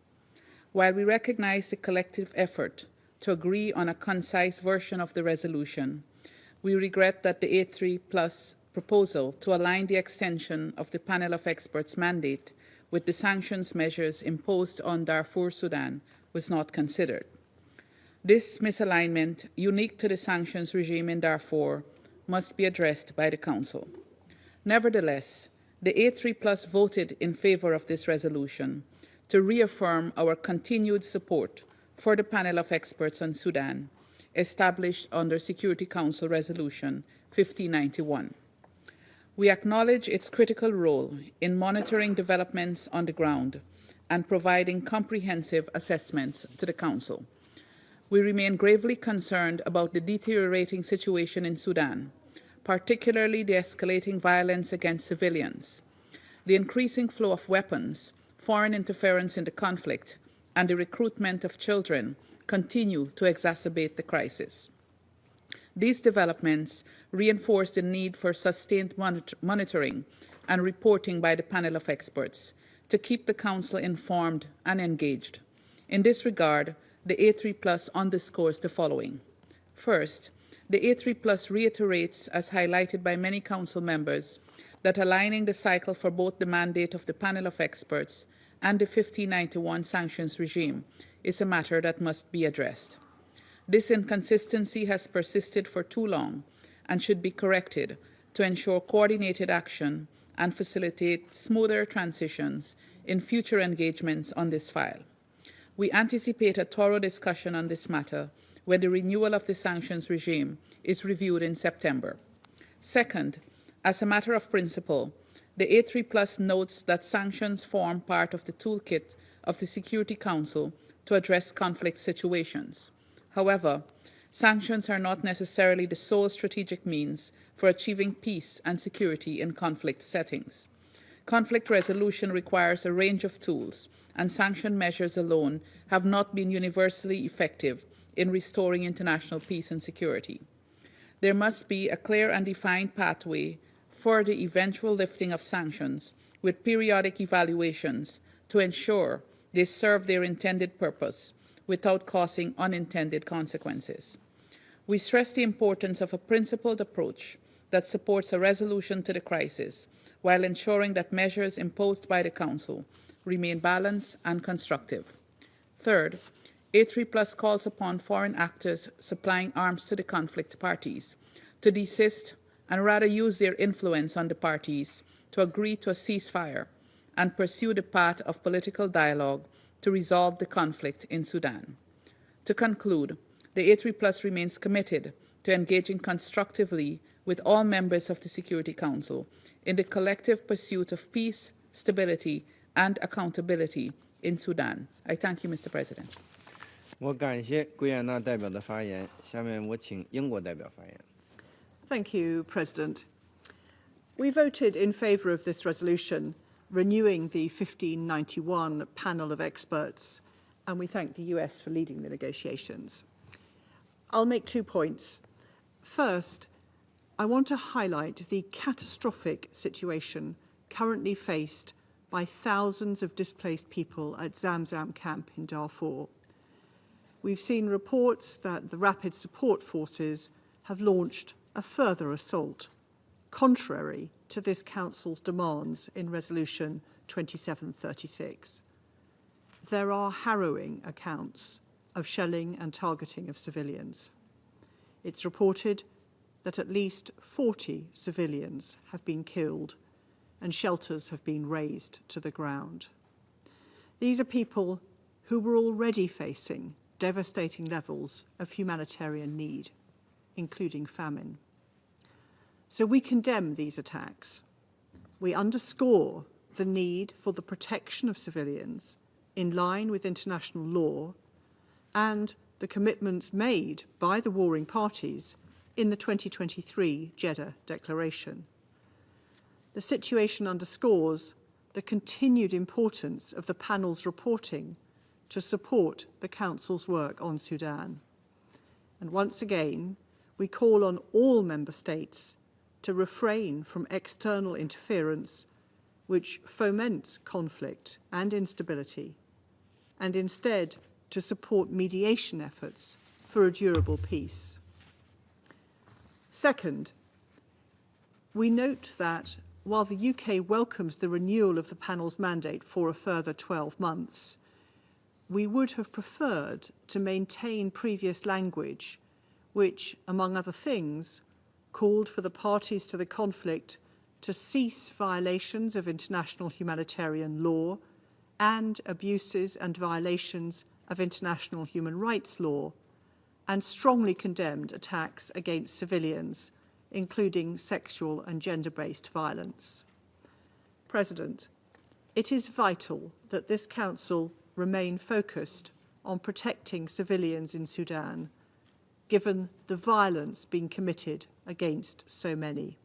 While we recognize the collective effort to agree on a concise version of the resolution, we regret that the A3+ proposal to align the extension of the panel of experts' mandate with the sanctions measures imposed on Darfur, Sudan, was not considered. This misalignment, unique to the sanctions regime in Darfur, must be addressed by the Council. Nevertheless, the A3+ voted in favor of this resolution to reaffirm our continued support for the panel of experts on Sudan, established under Security Council Resolution 1591. We acknowledge its critical role in monitoring developments on the ground and providing comprehensive assessments to the Council. We remain gravely concerned about the deteriorating situation in Sudan, particularly the escalating violence against civilians, the increasing flow of weapons, foreign interference in the conflict, and the recruitment of children continue to exacerbate the crisis. These developments reinforce the need for sustained monitoring and reporting by the panel of experts to keep the Council informed and engaged. In this regard, the A3+ underscores the following. First, the A3+ reiterates, as highlighted by many Council members, that aligning the cycle for both the mandate of the panel of experts and the 1591 sanctions regime is a matter that must be addressed. This inconsistency has persisted for too long and should be corrected to ensure coordinated action and facilitate smoother transitions in future engagements on this file. We anticipate a thorough discussion on this matter when the renewal of the sanctions regime is reviewed in September. Second, as a matter of principle, the A3+ notes that sanctions form part of the toolkit of the Security Council to address conflict situations. However, sanctions are not necessarily the sole strategic means for achieving peace and security in conflict settings. Conflict resolution requires a range of tools, and sanction measures alone have not been universally effective in restoring international peace and security. There must be a clear and defined pathway for the eventual lifting of sanctions with periodic evaluations to ensure they serve their intended purpose without causing unintended consequences. We stress the importance of a principled approach that supports a resolution to the crisis while ensuring that measures imposed by the Council remain balanced and constructive. Third, A3+ calls upon foreign actors supplying arms to the conflict parties to desist and rather use their influence on the parties to agree to a ceasefire and pursue the path of political dialogue to resolve the conflict in Sudan. To conclude, the A3+ remains committed to engaging constructively with all members of the Security Council in the collective pursuit of peace, stability, and accountability in Sudan. I thank you, Mr. President. 我感谢圭亚那代表的发言，下面我请英国代表发言。 Thank you, President. We voted in favour of this resolution, renewing the 1591 panel of experts, and we thank the US for leading the negotiations. I'll make 2 points. First, I want to highlight the catastrophic situation currently faced by thousands of displaced people at Zamzam camp in Darfur. We've seen reports that the Rapid Support Forces have launched a further assault, contrary to this Council's demands in Resolution 2736. There are harrowing accounts of shelling and targeting of civilians. It's reported that at least 40 civilians have been killed and shelters have been razed to the ground. These are people who were already facing devastating levels of humanitarian need, including famine. So we condemn these attacks. We underscore the need for the protection of civilians in line with international law and the commitments made by the warring parties in the 2023 Jeddah Declaration. The situation underscores the continued importance of the panel's reporting to support the Council's work on Sudan. And once again, we call on all member states to refrain from external interference which foments conflict and instability, and instead to support mediation efforts for a durable peace. Second, we note that while the UK welcomes the renewal of the panel's mandate for a further 12 months, we would have preferred to maintain previous language which, among other things, called for the parties to the conflict to cease violations of international humanitarian law and abuses and violations of international human rights law, and strongly condemned attacks against civilians, including sexual and gender-based violence. President, it is vital that this Council remain focused on protecting civilians in Sudan, given the violence being committed against so many.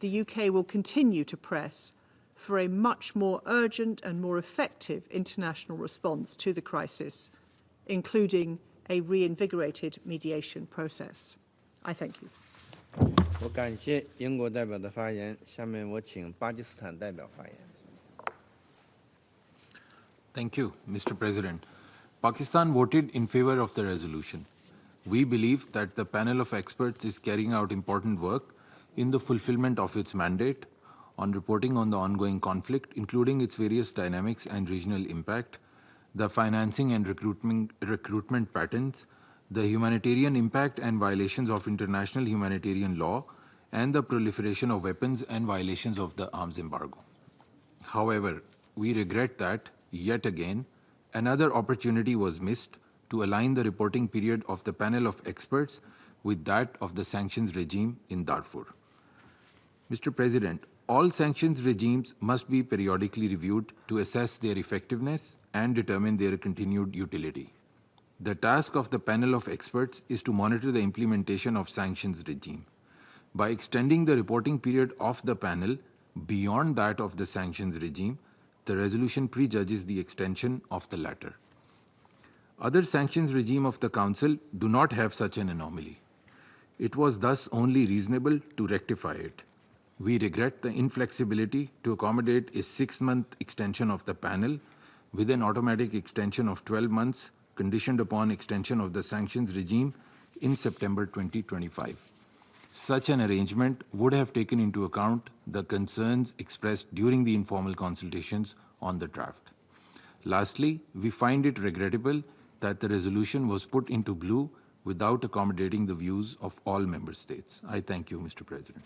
The UK will continue to press for a much more urgent and more effective international response to the crisis, including a reinvigorated mediation process. I thank you. 我感谢英国代表的发言，下面我请巴基斯坦代表发言。 Thank you, Mr. President. Pakistan voted in favor of the resolution. We believe that the panel of experts is carrying out important work in the fulfillment of its mandate on reporting on the ongoing conflict, including its various dynamics and regional impact, the financing and recruitment patterns, the humanitarian impact and violations of international humanitarian law, and the proliferation of weapons and violations of the arms embargo. However, we regret that, yet again, another opportunity was missed to align the reporting period of the panel of experts with that of the sanctions regime in Darfur. Mr. President, all sanctions regimes must be periodically reviewed to assess their effectiveness and determine their continued utility. The task of the panel of experts is to monitor the implementation of sanctions regime. By extending the reporting period of the panel beyond that of the sanctions regime, the resolution prejudges the extension of the latter. Other sanctions regime of the Council do not have such an anomaly. It was thus only reasonable to rectify it. We regret the inflexibility to accommodate a 6-month extension of the panel with an automatic extension of 12 months conditioned upon extension of the sanctions regime in September 2025. Such an arrangement would have taken into account the concerns expressed during the informal consultations on the draft. Lastly, we find it regrettable that the resolution was put into blue without accommodating the views of all member states. I thank you, Mr. President.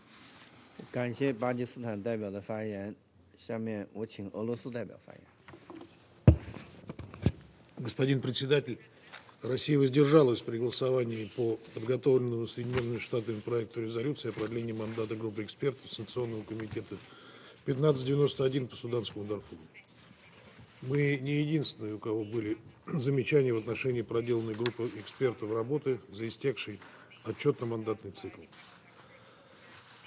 感谢巴基斯坦代表的发言。下面我请俄罗斯代表发言。Господин председатель, Россия воздержалась при голосовании по подготовленному Соединенными Штатами проекту резолюции о продлении мандата группы экспертов Санкционного комитета 1591 по Суданскому Дарфуру. Мы не единственные, у кого были замечания в отношении проделанной группы экспертов работы за истекший отчетно-мандатный цикл.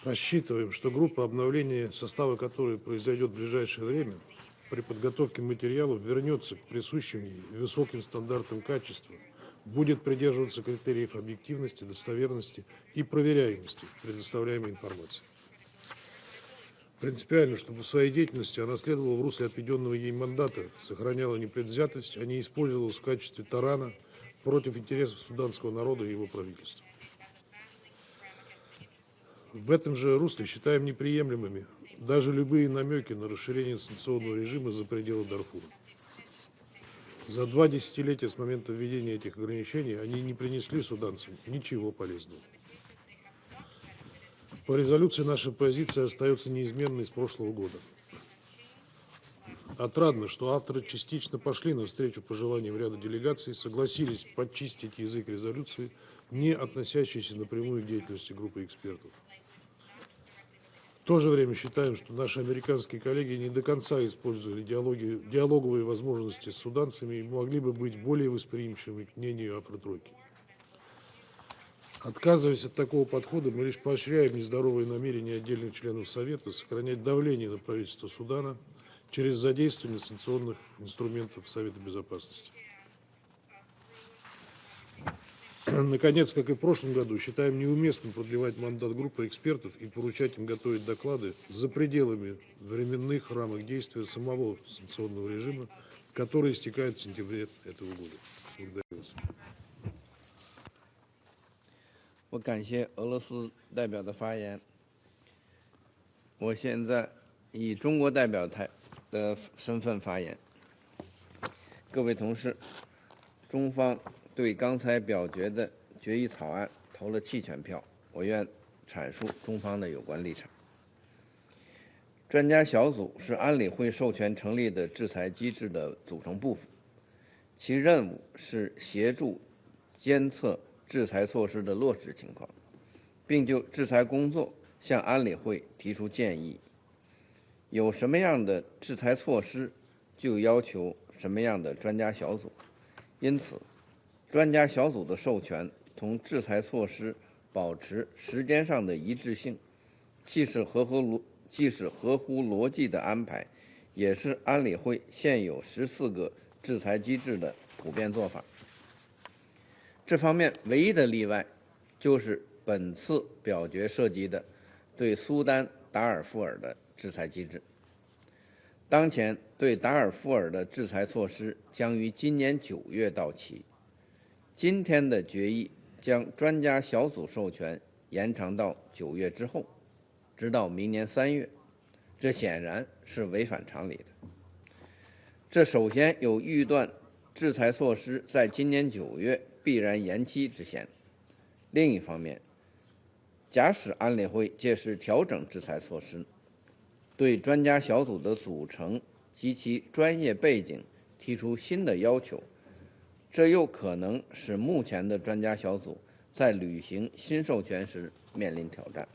Рассчитываем, что группа обновления, состава которой произойдет в ближайшее время, при подготовке материалов вернется к присущим ей высоким стандартам качества, будет придерживаться критериев объективности, достоверности и проверяемости предоставляемой информации. Принципиально, чтобы в своей деятельности она следовала в русле отведенного ей мандата, сохраняла непредвзятость, а не использовалась в качестве тарана против интересов суданского народа и его правительства. В этом же русле считаем неприемлемыми даже любые намеки на расширение санкционного режима за пределы Дарфура. За 2 десятилетия с момента введения этих ограничений они не принесли суданцам ничего полезного. По резолюции наша позиция остается неизменной с прошлого года. Отрадно, что авторы частично пошли навстречу пожеланиям ряда делегаций, согласились подчистить язык резолюции, не относящийся напрямую к деятельности группы экспертов. В то же время считаем, что наши американские коллеги не до конца использовали диалоговые возможности с суданцами и могли бы быть более восприимчивыми к мнению Афро-тройки. Отказываясь от такого подхода, мы лишь поощряем нездоровые намерения отдельных членов Совета сохранять давление на правительство Судана через задействование санкционных инструментов Совета Безопасности. Наконец, как и в прошлом году, считаем неуместным продлевать мандат группы экспертов и поручать им готовить доклады за пределами временных рамок действия самого санкционного режима, который истекает в сентябре этого года. Благодарю вас. 我感谢俄罗斯代表的发言。我现在以中国代表的身份发言。各位同事，中方对刚才表决的决议草案投了弃权票，我愿阐述中方的有关立场。专家小组是安理会授权成立的制裁机制的组成部分，其任务是协助监测制裁措施的落实情况，并就制裁工作向安理会提出建议。有什么样的制裁措施，就要求什么样的专家小组。因此，专家小组的授权同制裁措施保持时间上的一致性，既是合乎逻辑的安排，也是安理会现有14个制裁机制的普遍做法。这方面唯一的例外，就是本次表决涉及的对苏丹达尔富尔的制裁机制。当前对达尔富尔的制裁措施将于今年9月到期。今天的决议将专家小组授权延长到9月之后，直到明年3月，这显然是违反常理的。这首先有预断制裁措施在今年9月必然延期之嫌。另一方面，假使安理会届时调整制裁措施，对专家小组的组成及其专业背景提出新的要求，这又可能使目前的专家小组在履行新授权时面临挑战。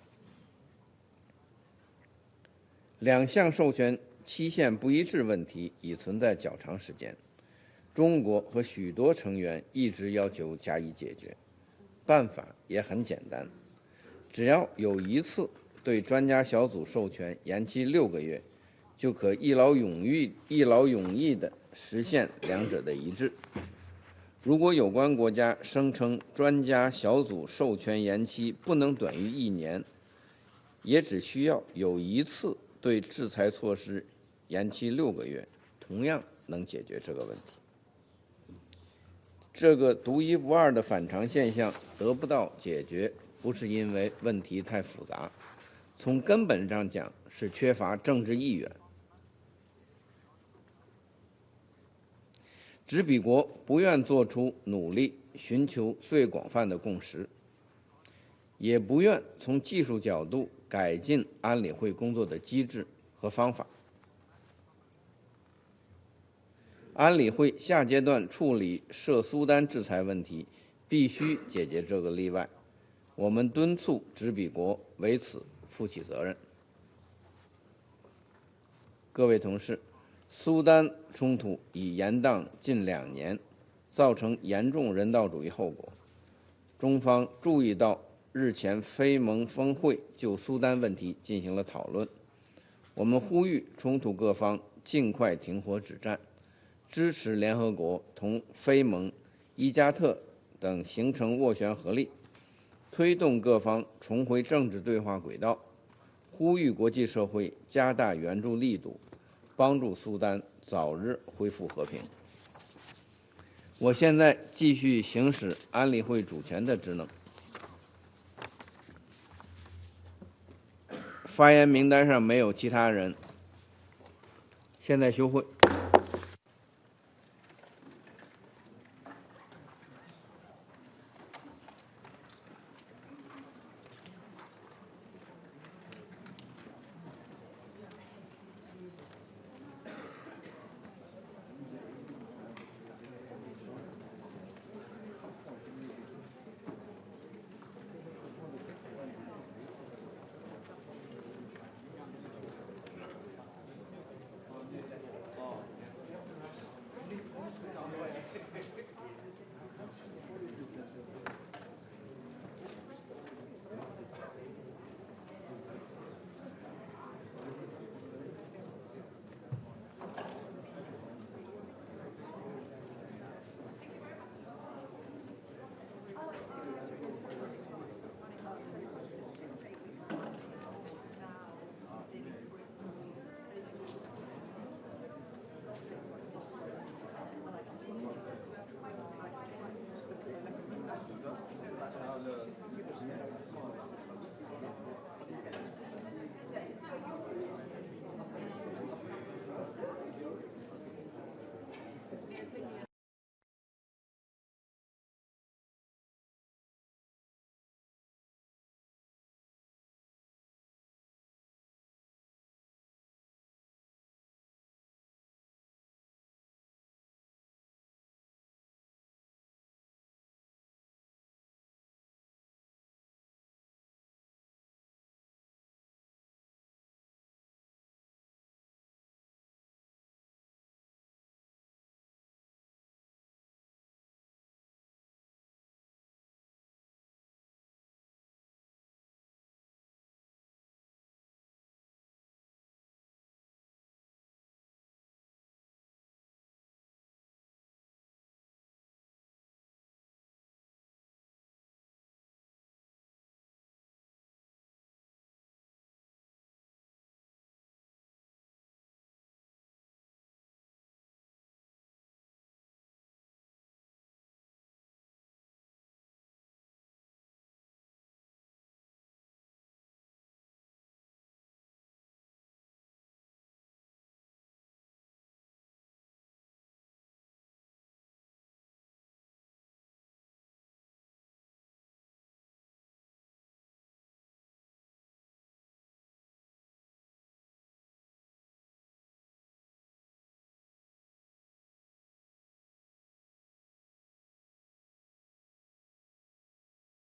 两项授权期限不一致问题已存在较长时间，中国和许多成员一直要求加以解决。办法也很简单，只要有一次对专家小组授权延期6个月，就可一劳永逸地实现两者的一致。如果有关国家声称专家小组授权延期不能短于1年，也只需要有一次对制裁措施延期6个月，同样能解决这个问题。这个独一无二的反常现象得不到解决，不是因为问题太复杂，从根本上讲是缺乏政治意愿。执笔国不愿做出努力寻求最广泛的共识，也不愿从技术角度改进安理会工作的机制和方法。安理会下阶段处理涉苏丹制裁问题，必须解决这个例外。我们敦促执笔国为此负起责任。各位同事，苏丹冲突已延宕近2年，造成严重人道主义后果。中方注意到日前非盟峰会就苏丹问题进行了讨论，我们呼吁冲突各方尽快停火止战，支持联合国同非盟、伊加特等形成斡旋合力，推动各方重回政治对话轨道，呼吁国际社会加大援助力度，帮助苏丹早日恢复和平。我现在继续行使安理会主权的职能。发言名单上没有其他人，现在休会。